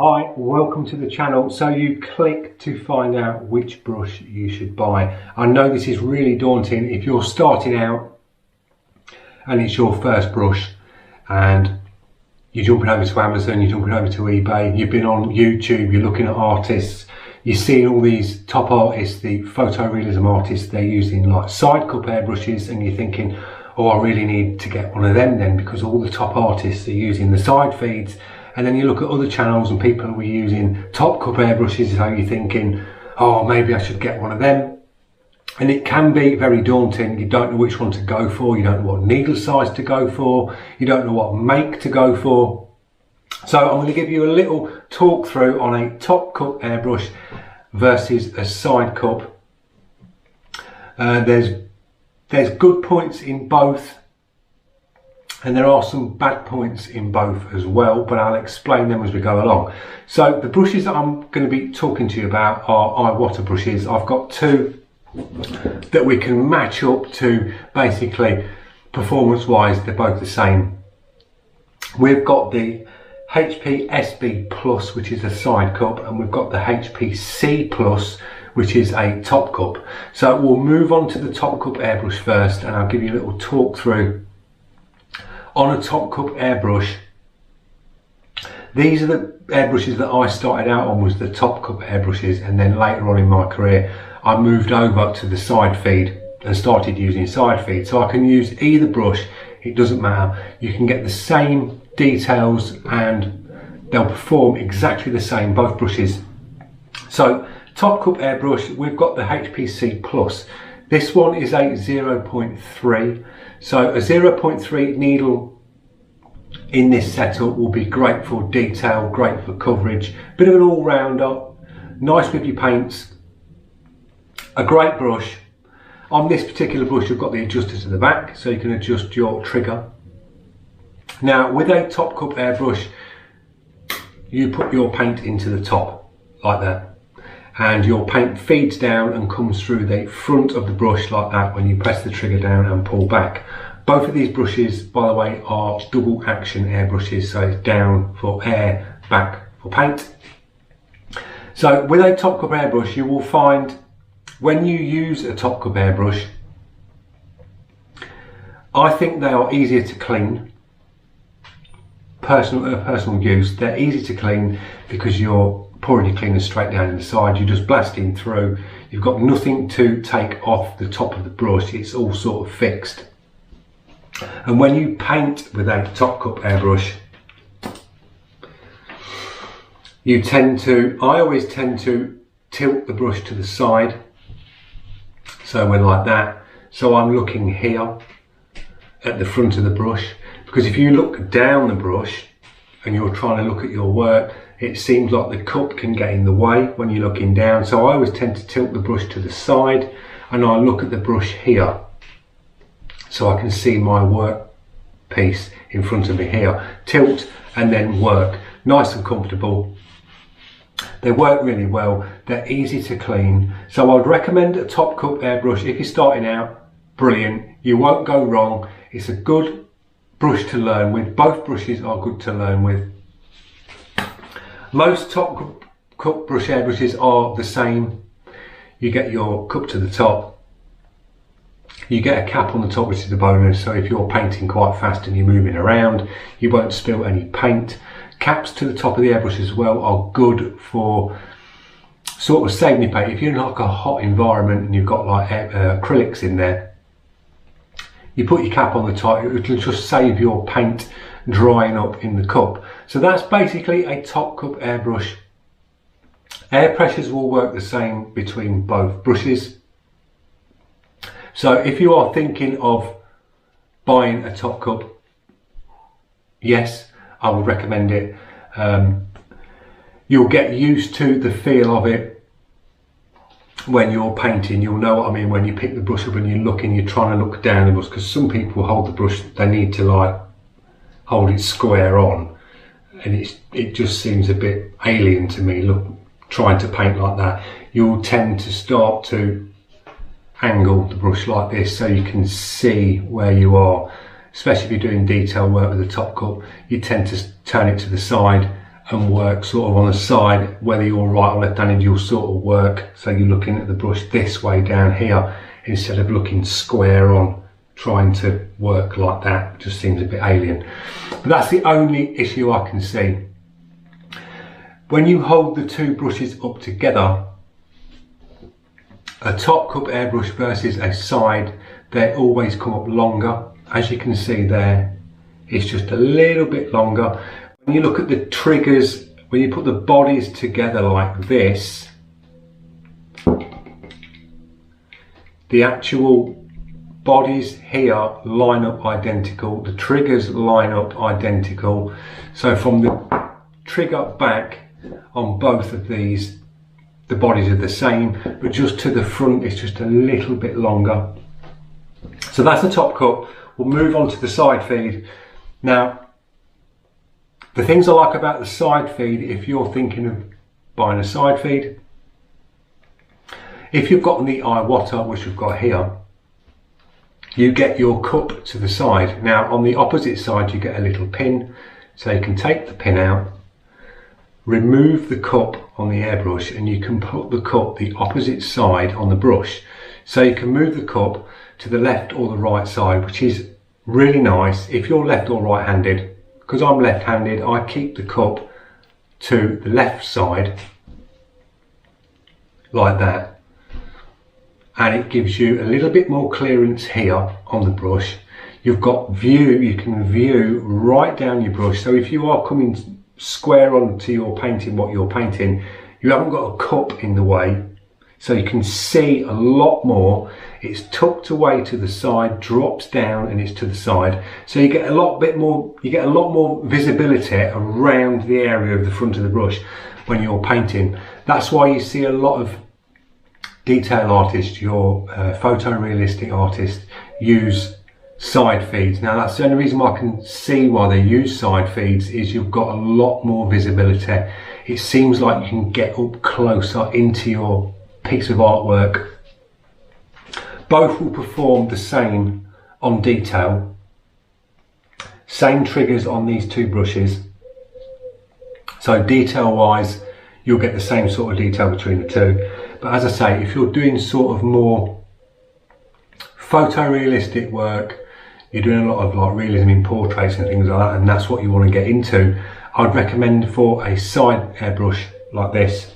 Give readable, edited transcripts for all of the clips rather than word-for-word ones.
Hi, welcome to the channel. So you click to find out which brush you should buy. I know this is really daunting if you're starting out and it's your first brush and you're jumping over to Amazon, you're jumping over to eBay, you've been on YouTube, you're looking at artists, you're seeing all these top artists, the photorealism artists, they're using like side cup airbrushes, and you're thinking, oh, I really need to get one of them then, because all the top artists are using the side feeds. And then you look at other channels and people who are using top cup airbrushes, so you're thinking, oh, maybe I should get one of them. And it can be very daunting. You don't know which one to go for, you don't know what needle size to go for, you don't know what make to go for. So I'm going to give you a little talk through on a top cup airbrush versus a side cup. There's good points in both, and there are some bad points in both as well, but I'll explain them as we go along. So the brushes that I'm going to be talking to you about are Iwata brushes. I've got two that we can match up to. Basically, performance wise, they're both the same. We've got the HP SB Plus, which is a side cup, and we've got the HP C Plus, which is a top cup. So we'll move on to the top cup airbrush first, and I'll give you a little talk through on a top cup airbrush. These are the airbrushes that I started out on, was the top cup airbrushes, and then later on in my career I moved over to the side feed and started using side feed. So I can use either brush, it doesn't matter. You can get the same details and they'll perform exactly the same, both brushes. So top cup airbrush, we've got the HPC Plus. This one is a 0.3. So a 0.3 needle in this setup will be great for detail, great for coverage, bit of an all-rounder, nice with your paints, a great brush. On this particular brush you've got the adjusters at the back, so you can adjust your trigger. Now with a top cup airbrush, you put your paint into the top like that, and your paint feeds down and comes through the front of the brush like that when you press the trigger down and pull back. Both of these brushes, by the way, are double action airbrushes, so it's down for air, back for paint. So with a top cup airbrush, you will find when you use a top cup airbrush, I think they are easier to clean. Personal use, they're easy to clean because you're pouring your cleaner straight down in the side, you're just blasting through, you've got nothing to take off the top of the brush, it's all sort of fixed. And when you paint with a top cup airbrush, I always tend to tilt the brush to the side, so we're like that, so I'm looking here at the front of the brush, because if you look down the brush and you're trying to look at your work, it seems like the cup can get in the way when you're looking down. So I always tend to tilt the brush to the side and I look at the brush here, so I can see my work piece in front of me here. Tilt and then work, nice and comfortable. They work really well, they're easy to clean. So I'd recommend a top cup airbrush if you're starting out. Brilliant, you won't go wrong. It's a good brush to learn with. Both brushes are good to learn with. Most top cup brush airbrushes are the same. You get your cup to the top, you get a cap on the top, which is a bonus, so if you're painting quite fast and you're moving around, you won't spill any paint. Caps to the top of the airbrush as well are good for sort of saving your paint. If you're in like a hot environment and you've got like acrylics in there, you put your cap on the top, it will just save your paint drying up in the cup. So that's basically a top cup airbrush. Air pressures will work the same between both brushes. So if you are thinking of buying a top cup, yes, I would recommend it. You'll get used to the feel of it when you're painting. You'll know what I mean when you pick the brush up and you're looking, you're trying to look down the brush, because some people hold the brush, they need to like hold it square on, and it just seems a bit alien to me, look, trying to paint like that. You'll tend to start to angle the brush like this so you can see where you are, especially if you're doing detail work with the top cup. You tend to turn it to the side and work sort of on the side, whether you're right or left-handed, you'll sort of work so you're looking at the brush this way down here instead of looking square on. Trying to work like that just seems a bit alien, but that's the only issue I can see. When you hold the two brushes up together, a top cup airbrush versus a side, they always come up longer. As you can see there, it's just a little bit longer. When you look at the triggers, when you put the bodies together like this, the actual bodies here line up identical, the triggers line up identical. So from the trigger back on both of these, the bodies are the same, but just to the front it's just a little bit longer. So that's the top cut. We'll move on to the side feed. Now, the things I like about the side feed, if you're thinking of buying a side feed, if you've got the Iwata, which we've got here, you get your cup to the side. Now on the opposite side you get a little pin, so you can take the pin out, remove the cup on the airbrush, and you can put the cup the opposite side on the brush. So you can move the cup to the left or the right side, which is really nice if you're left or right handed. Because I'm left handed, I keep the cup to the left side like that, and it gives you a little bit more clearance here on the brush. You've got view, you can view right down your brush, so if you are coming square onto your painting, what you're painting, you haven't got a cup in the way, so you can see a lot more. It's tucked away to the side, drops down, and it's to the side, so you get a lot more visibility around the area of the front of the brush when you're painting. That's why you see a lot of detail artists, your photorealistic artists, use side feeds. Now that's the only reason why I can see why they use side feeds, is you've got a lot more visibility. It seems like you can get up closer into your piece of artwork. Both will perform the same on detail. Same triggers on these two brushes. So detail wise, you'll get the same sort of detail between the two. But as I say, if you're doing sort of more photorealistic work, you're doing a lot of like realism in portraits and things like that, and that's what you want to get into, I'd recommend for a side airbrush like this,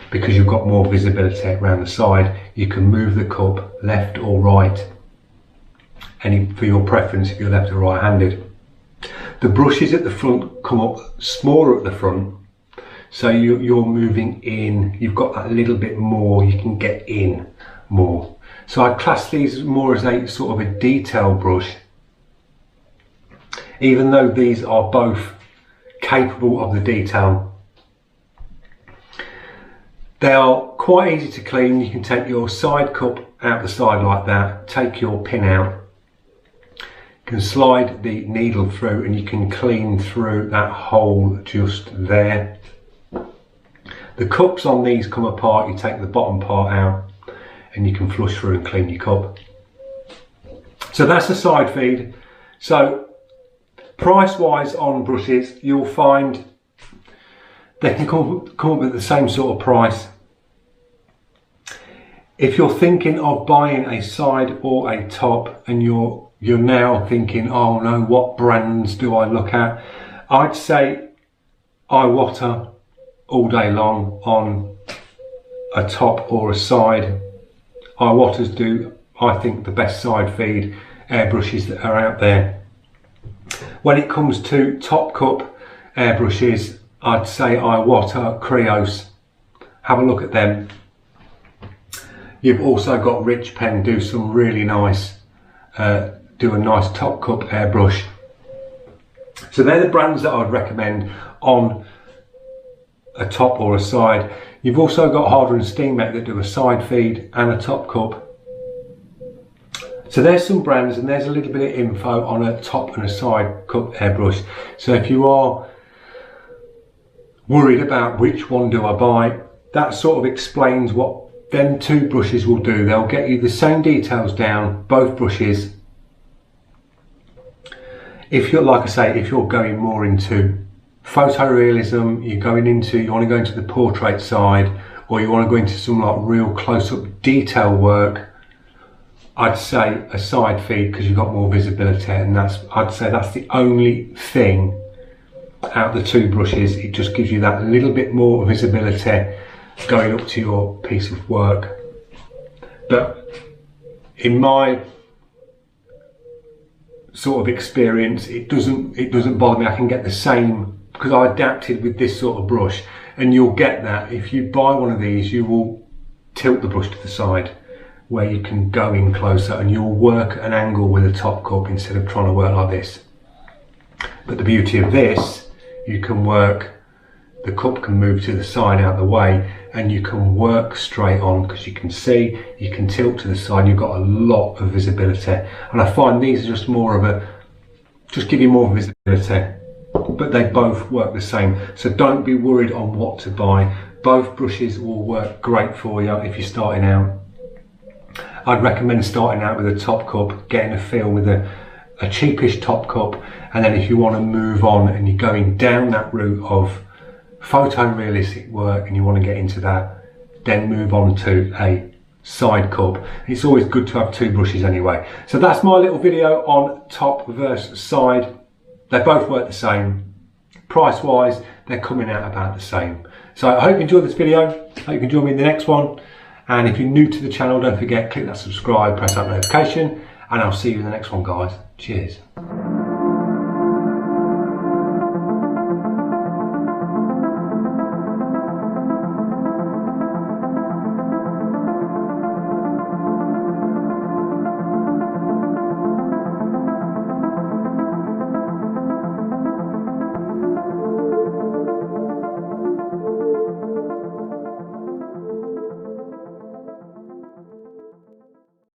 because you've got more visibility around the side. You can move the cup left or right, and for your preference if you're left or right handed. The brushes at the front come up smaller at the front, so you're moving in, you've got that little bit more, you can get in more. So I class these more as a sort of a detail brush, even though these are both capable of the detail. They are quite easy to clean. You can take your side cup out the side like that, take your pin out, you can slide the needle through, and you can clean through that hole just there. The cups on these come apart, you take the bottom part out and you can flush through and clean your cup. So that's the side feed. So price wise on brushes, you'll find they can come up with the same sort of price. If you're thinking of buying a side or a top, and you're now thinking, oh no, what brands do I look at? I'd say Iwata all day long on a top or a side. Iwatas do, I think, the best side feed airbrushes that are out there. When it comes to top cup airbrushes, I'd say Iwata, Krios, have a look at them. You've also got Rich Pen do some really nice, do a nice top cup airbrush. So they're the brands that I'd recommend on a top or a side. You've also got Harder and Steamet that do a side feed and a top cup. So there's some brands, and there's a little bit of info on a top and a side cup airbrush. So if you are worried about which one do I buy, that sort of explains what them two brushes will do. They'll get you the same details down, both brushes. If you're, like I say, if you're going more into photorealism, you want to go into the portrait side, or you want to go into some like real close-up detail work, I'd say a side feed, because you've got more visibility, and I'd say that's the only thing out of the two brushes. It just gives you that little bit more visibility going up to your piece of work. But in my sort of experience, it doesn't bother me. I can get the same, because I adapted with this sort of brush, and you'll get that if you buy one of these. You will tilt the brush to the side where you can go in closer, and you'll work an angle with a top cup instead of trying to work like this. But the beauty of this, you can work, the cup can move to the side out of the way, and you can work straight on, because you can see, you can tilt to the side, you've got a lot of visibility. And I find these are just more of just give you more visibility, but they both work the same. So don't be worried on what to buy. Both brushes will work great for you if you're starting out. I'd recommend starting out with a top cup, getting a feel with a cheapish top cup, and then if you want to move on and you're going down that route of photorealistic work and you want to get into that, then move on to a side cup. It's always good to have two brushes anyway. So that's my little video on top versus side. They both work the same. Price wise, they're coming out about the same. So I hope you enjoyed this video. I hope you can join me in the next one. And if you're new to the channel, don't forget, click that subscribe, press that notification, and I'll see you in the next one, guys. Cheers.